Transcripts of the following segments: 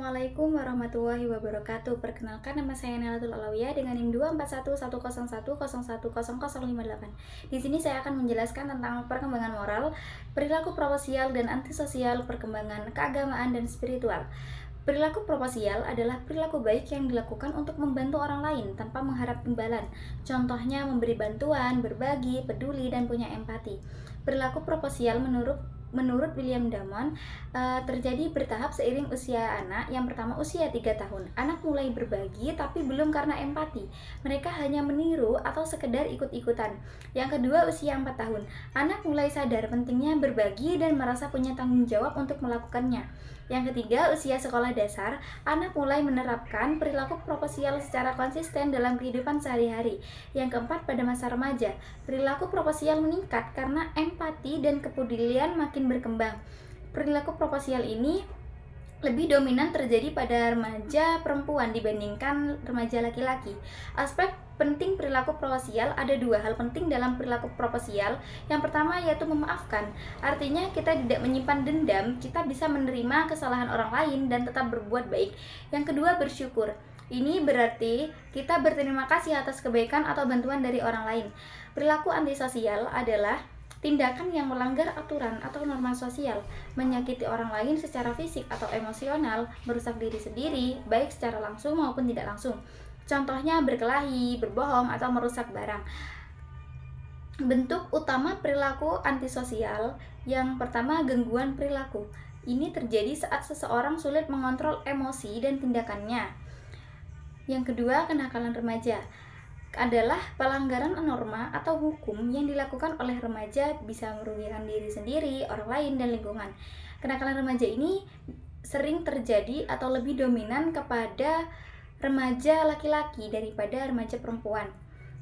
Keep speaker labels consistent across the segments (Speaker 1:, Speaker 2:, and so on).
Speaker 1: Assalamualaikum warahmatullahi wabarakatuh. Perkenalkan, nama saya Nailatul Alawiyah dengan NIM 2411011000058. Di sini saya akan menjelaskan tentang perkembangan moral, perilaku proposial dan antisosial, perkembangan keagamaan dan spiritual. Perilaku proposial adalah perilaku baik yang dilakukan untuk membantu orang lain tanpa mengharap imbalan. Contohnya memberi bantuan, berbagi, peduli, dan punya empati. Perilaku proposial menurut William Damon terjadi bertahap seiring usia anak. Yang pertama, usia 3 tahun. Anak mulai berbagi tapi belum karena empati. Mereka hanya meniru atau sekedar ikut-ikutan. Yang kedua, usia 4 tahun. Anak mulai sadar pentingnya berbagi dan merasa punya tanggung jawab untuk melakukannya. Yang ketiga, usia sekolah dasar. Anak mulai menerapkan perilaku proposial secara konsisten dalam kehidupan sehari-hari. Yang keempat, pada masa remaja, perilaku proposial meningkat karena empati dan kepedulian makin berkembang. Perilaku proposial ini lebih dominan terjadi pada remaja perempuan dibandingkan remaja laki-laki. Aspek penting perilaku proposial, ada dua hal penting dalam perilaku proposial. Yang pertama yaitu memaafkan. Artinya kita tidak menyimpan dendam, kita bisa menerima kesalahan orang lain dan tetap berbuat baik. Yang kedua, bersyukur. Ini berarti kita berterima kasih atas kebaikan atau bantuan dari orang lain. Perilaku antisosial adalah tindakan yang melanggar aturan atau norma sosial, menyakiti orang lain secara fisik atau emosional, merusak diri sendiri, baik secara langsung maupun tidak langsung. Contohnya berkelahi, berbohong, atau merusak barang. Bentuk utama perilaku antisosial, yang pertama, gangguan perilaku. Ini terjadi saat seseorang sulit mengontrol emosi dan tindakannya. Yang kedua, kenakalan remaja adalah pelanggaran norma atau hukum yang dilakukan oleh remaja, bisa merugikan diri sendiri, orang lain, dan lingkungan. Kenakalan remaja ini sering terjadi atau lebih dominan kepada remaja laki-laki daripada remaja perempuan.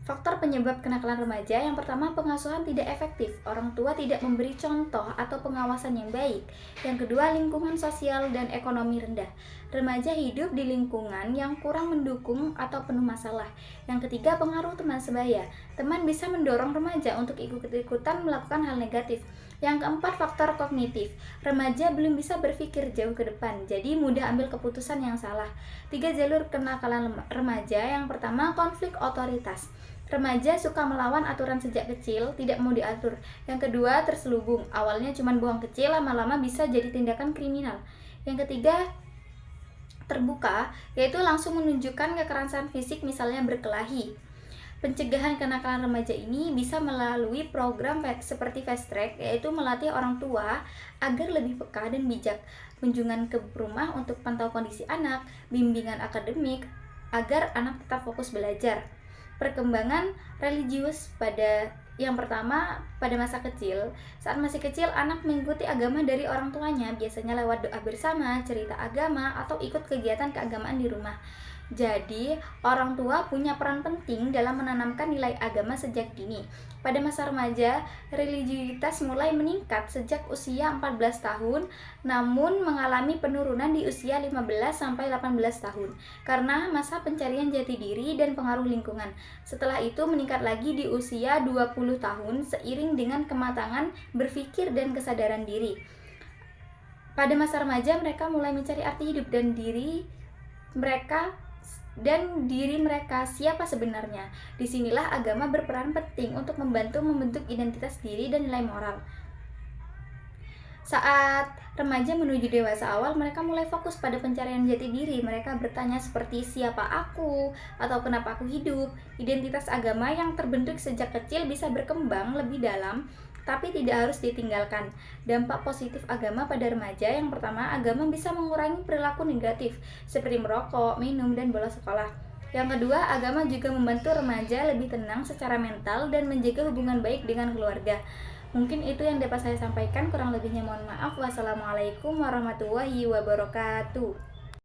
Speaker 1: Faktor penyebab kenakalan remaja, yang pertama, pengasuhan tidak efektif. Orang tua tidak memberi contoh atau pengawasan yang baik. Yang kedua, lingkungan sosial dan ekonomi rendah. Remaja hidup di lingkungan yang kurang mendukung atau penuh masalah. Yang ketiga, pengaruh teman sebaya. Teman bisa mendorong remaja untuk ikut-ikutan melakukan hal negatif. Yang keempat, faktor kognitif. Remaja belum bisa berpikir jauh ke depan, jadi mudah ambil keputusan yang salah. 3 jalur kenakalan remaja. Yang pertama, konflik otoritas. Remaja suka melawan aturan sejak kecil, tidak mau diatur. Yang kedua, terselubung. Awalnya cuma bohong kecil, lama-lama bisa jadi tindakan kriminal. Yang ketiga, terbuka, yaitu langsung menunjukkan kekerasan fisik, misalnya berkelahi. Pencegahan kenakalan remaja ini bisa melalui program seperti Fast Track, yaitu melatih orang tua agar lebih peka dan bijak, kunjungan ke rumah untuk pantau kondisi anak, bimbingan akademik agar anak tetap fokus belajar. Perkembangan religius, pada yang pertama, pada masa kecil. Saat masih kecil, anak mengikuti agama dari orang tuanya, biasanya lewat doa bersama, cerita agama, atau ikut kegiatan keagamaan di rumah. Jadi, orang tua punya peran penting dalam menanamkan nilai agama sejak dini. Pada masa remaja, religiusitas mulai meningkat sejak usia 14 tahun, namun mengalami penurunan di usia 15-18 tahun karena masa pencarian jati diri dan pengaruh lingkungan. Setelah itu meningkat lagi di usia 20 tahun seiring dengan kematangan berpikir dan kesadaran diri. Pada masa remaja, mereka mulai mencari arti hidup dan diri mereka siapa sebenarnya. Disinilah agama berperan penting untuk membantu membentuk identitas diri dan nilai moral. Saat remaja menuju dewasa awal, mereka mulai fokus pada pencarian jati diri. Mereka bertanya seperti siapa aku atau kenapa aku hidup. Identitas agama yang terbentuk sejak kecil bisa berkembang lebih dalam, tapi tidak harus ditinggalkan. Dampak positif agama pada remaja, yang pertama, agama bisa mengurangi perilaku negatif seperti merokok, minum, dan bolos sekolah. Yang kedua, agama juga membantu remaja lebih tenang secara mental dan menjaga hubungan baik dengan keluarga. Mungkin itu yang dapat saya sampaikan, kurang lebihnya mohon maaf. Wassalamualaikum warahmatullahi wabarakatuh.